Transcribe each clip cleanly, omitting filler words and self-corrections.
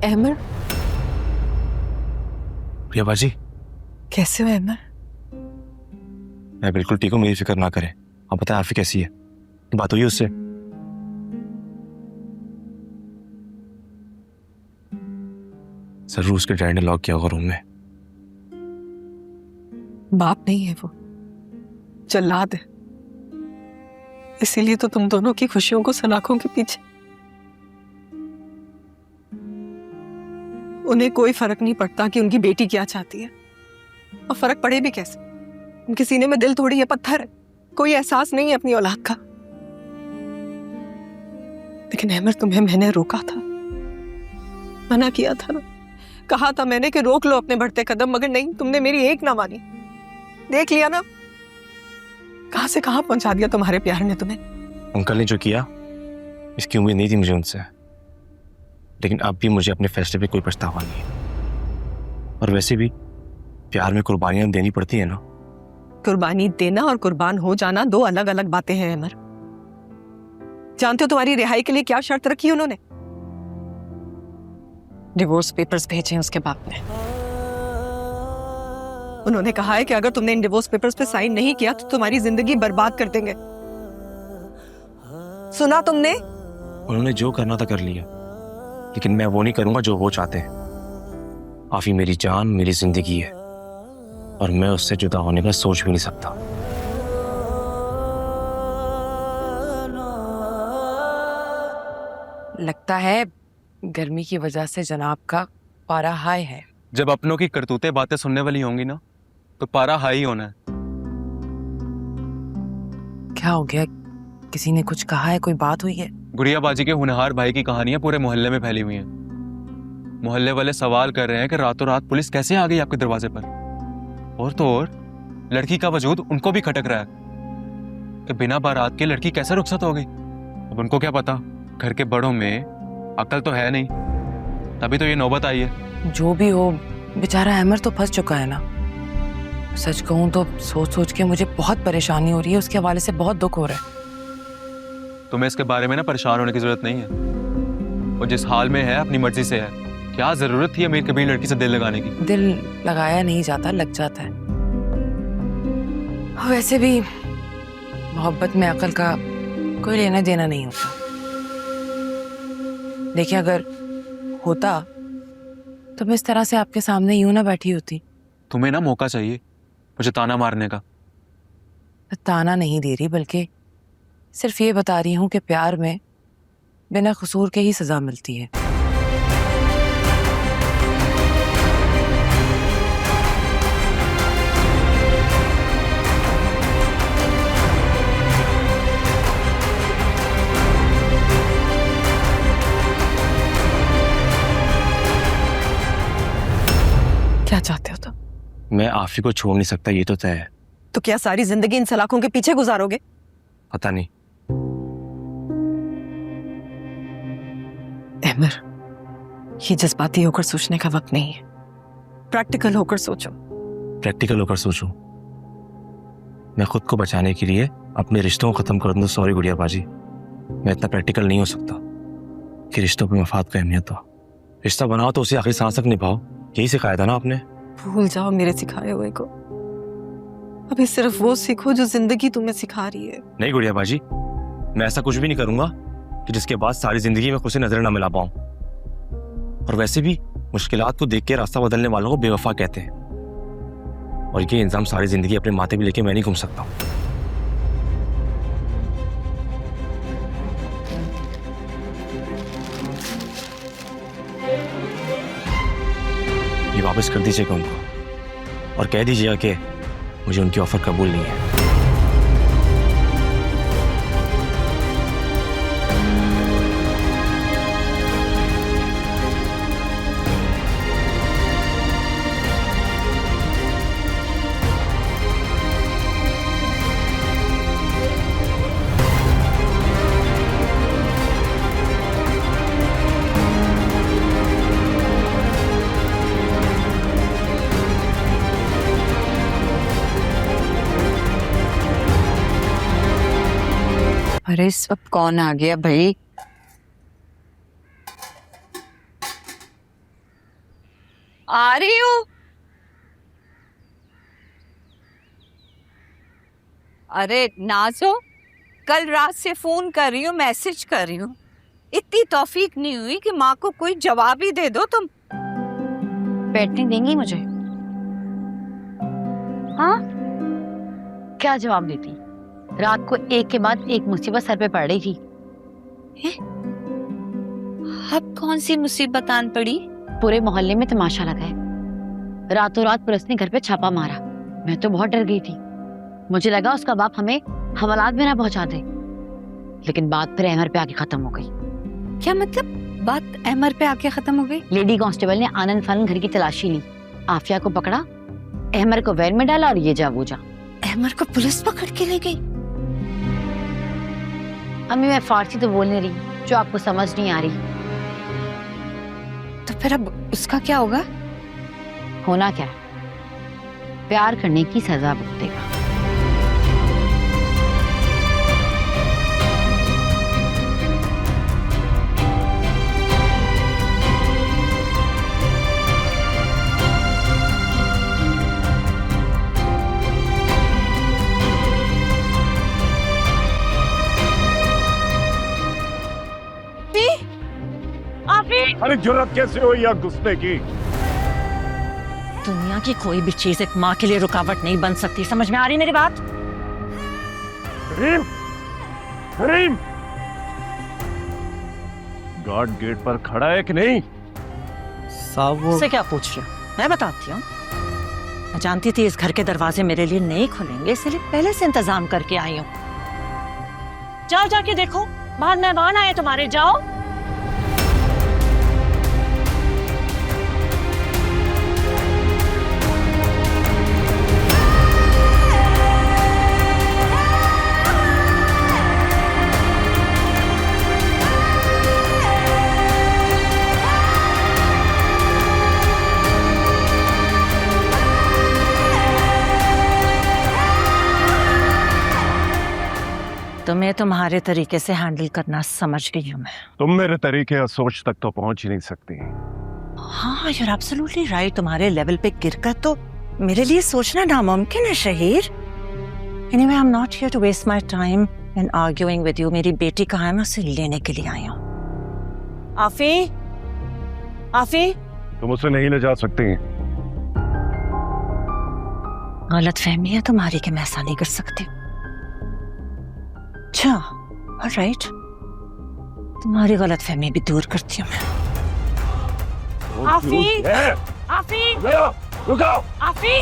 अहमर, प्रिया बाजी, कैसे हो अहमर? मैं बिल्कुल ठीक हूँ, मेरी फिक्र ना करें। आप बताएं आफी कैसी है? बात हुई उससे? जरूर उसके डैडी ने लॉक किया होगा रूम में। बाप नहीं है वो, जल्लाद है। इसीलिए तो तुम दोनों की खुशियों को सलाखों के पीछे। उन्हें कोई फर्क नहीं पड़ता कि उनकी बेटी क्या चाहती है, और फर्क पड़े भी कैसे। उनके सीने में दिल थोड़ी है, पत्थर है। कोई एहसास नहीं है अपनी औलाद का। लेकिन अहमर, तुम्हें मैंने रोका था, मना किया था ना, कहा था मैंने कि रोक लो अपने बढ़ते कदम, मगर नहीं, तुमने मेरी एक ना मानी। देख लिया ना, कहां से कहां पहुंचा दिया तुम्हारे प्यार ने तुम्हें। अंकल ने जो किया, इसकी उम्मीद नहीं थी मुझे उनसे, लेकिन अब भी मुझे अपने फैसले पे कोई पछतावा नहीं है। और वैसे भी प्यार में कुर्बानियां देनी पड़ती है ना। कुर्बानी देना और कुर्बान हो जाना दो अलग अलग बातें हैं अमर। जानते हो तुम्हारी रिहाई के लिए क्या शर्त रखी उन्होंने? डिवोर्स पेपर्स भेजे हैं उसके बाप ने। उन्होंने कहा है कि अगर तुमने इन डिवोर्स पेपर्स पे साइन नहीं किया तो तुम्हारी जिंदगी बर्बाद कर देंगे। सुना तुमने? उन्होंने जो करना था कर लिया, लेकिन मैं वो नहीं करूंगा जो वो चाहते हैं। आफी मेरी जान, मेरी जिंदगी है, और मैं उससे जुदा होने का सोच भी नहीं सकता। लगता है गर्मी की वजह से जनाब का पारा हाई है। जब अपनों की करतूतें बातें सुनने वाली होंगी ना, तो पारा हाई होना है। क्या हो गया? किसी ने कुछ कहा है? कोई बात हुई है? गुड़िया बाजी के होनहार भाई की कहानियां पूरे मोहल्ले में फैली हुई हैं। मोहल्ले वाले सवाल कर रहे हैं कि रातों रात पुलिस कैसे आ गई आपके दरवाजे पर। और तो और लड़की का वजूद उनको भी खटक रहा है कि बिना बारात के लड़की कैसे रुखसत हो गई। अब उनको क्या पता, घर के बड़ों में अकल तो है नहीं, तभी तो ये नौबत आई है। जो भी हो, बेचारा अहमर तो फंस चुका है ना। सच कहूं तो सोच सोच के मुझे बहुत परेशानी हो रही है। उसके हवाले से बहुत दुख हो रहा है। तुम्हें इसके बारे में ना परेशान होने की जरूरत नहीं है। वो जिस हाल में है अपनी मर्जी से है। क्या जरूरत थी अमीर कबीर लड़की से दिल लगाने की? दिल लगाया नहीं जाता, लग जाता है। वैसे भी मोहब्बत में अकल का कोई लेना देना नहीं होता। देखिए, अगर होता तो मैं इस तरह से आपके सामने यूं ना बैठी होती। तुम्हें ना मौका चाहिए मुझे ताना मारने का। ताना नहीं दे रही, बल्कि सिर्फ ये बता रही हूं कि प्यार में बिना कसूर के ही सजा मिलती है। क्या चाहते हो तुम? मैं आफी को छोड़ नहीं सकता, ये तो तय है। तो क्या सारी जिंदगी इन सलाखों के पीछे गुजारोगे? पता नहीं। अहमर, ये जज्बाती होकर सोचने का वक्त नहीं है। प्रैक्टिकल होकर सोचो। प्रैक्टिकल होकर सोचूं? मैं खुद को बचाने के लिए अपने रिश्तों को खत्म कर दूं। सॉरी गुड़िया बाजी, मैं इतना प्रैक्टिकल नहीं हो सकता कि रिश्तों पे मफाद का अहमियत हो। रिश्ता बनाओ तो उसे आखिरी सांस तक निभाओ, यही सिखाया था ना आपने। भूल जाओ मेरे सिखाए हुए को। अभी सिर्फ वो सीखो जो जिंदगी तुम्हें सिखा रही है। नहीं गुड़िया बाजी, मैं ऐसा कुछ भी नहीं करूंगा कि जिसके बाद सारी जिंदगी में खुद से नजर ना मिला पाऊं। और वैसे भी मुश्किलात को देख के रास्ता बदलने वालों को बेवफा कहते हैं, और ये इंजाम सारी जिंदगी अपने माथे पे लेके मैं नहीं घूम सकता हूं। ये वापस कर दीजिएगा उनको, और कह दीजिएगा कि मुझे उनकी ऑफर कबूल नहीं है। अरे इस वक्त कौन आ गया भाई? आ रही हूँ। अरे नाजो, कल रात से फोन कर रही हूँ, मैसेज कर रही हूँ, इतनी तौफीक नहीं हुई कि माँ को कोई जवाब ही दे दो तुम। बैठने देंगी मुझे? हाँ, क्या जवाब देती? रात को एक के बाद एक मुसीबत सर पे पड़ रही थी। अब कौन सी मुसीबत आन पड़ी? पूरे मोहल्ले में तमाशा लगा है। रातों रात पुलिस ने घर पे छापा मारा। मैं तो बहुत डर गई थी। मुझे लगा उसका बाप हमें हवालात में ना पहुंचा दे, लेकिन बात फिर अहमर पे आके खत्म हो गई। क्या मतलब? बात अहमर पे आके खत्म हो गई? लेडी कांस्टेबल ने आनंद फानंद घर की तलाशी ली, आफिया को पकड़ा, अहमर को वैन में डाला और ये जा वो जा। अहमर को पुलिस पकड़ के ले गई? अम्मी मैं फारसी तो बोल नहीं रही जो आपको समझ नहीं आ रही। तो फिर अब उसका क्या होगा? होना क्या, प्यार करने की सजा भुगतेगा। अरे जुर्रत कैसे हुई यहाँ घुसने की? दुनिया की कोई भी चीज एक माँ के लिए रुकावट नहीं बन सकती। समझ में आ रही मेरी बात? करीम, करीम, गार्ड गेट पर खड़ा है कि नहीं? साहब वो उससे क्या पूछ रही हो? मैं बताती हूँ। मैं जानती थी इस घर के दरवाजे मेरे लिए नहीं खुलेंगे, इसलिए पहले से इंतजाम करके आई हूँ। जाओ जाके देखो, बाहर मेहमान आए तुम्हारे, जाओ। तुम्हें तुम्हारे तरीके से हैंडल करना समझ गई हूँ मैं। तुम मेरे तरीके और सोच तक तो पहुंच ही नहीं सकती। हाँ, you're absolutely right। तुम्हारे लेवल पे गिरकर तो मेरे लिए सोचना नामुमकिन है Shaheer. Anyway, I'm not here to waste my time in arguing with you। मेरी बेटी कहाँ है, मैं उसे लेने के लिए आई हूँ। आफी, आफी, तुम उसे नहीं ले जा सकती। गलत फहमी है तुम्हारी कि मैं ऐसा नहीं कर सकती। अच्छा, ऑलराइट, तुम्हारी गलत फहमी भी दूर करती हूँ मैं। आफी, आफी, रुको। आफी,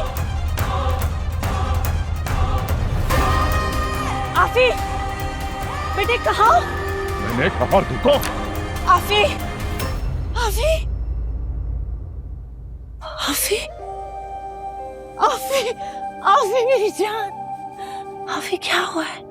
आफी, बेटे कहाँ? मैंने कहा रुको। आफी, आफी, आफी, आफी, आफी मेरी जान, आफी क्या हुआ है?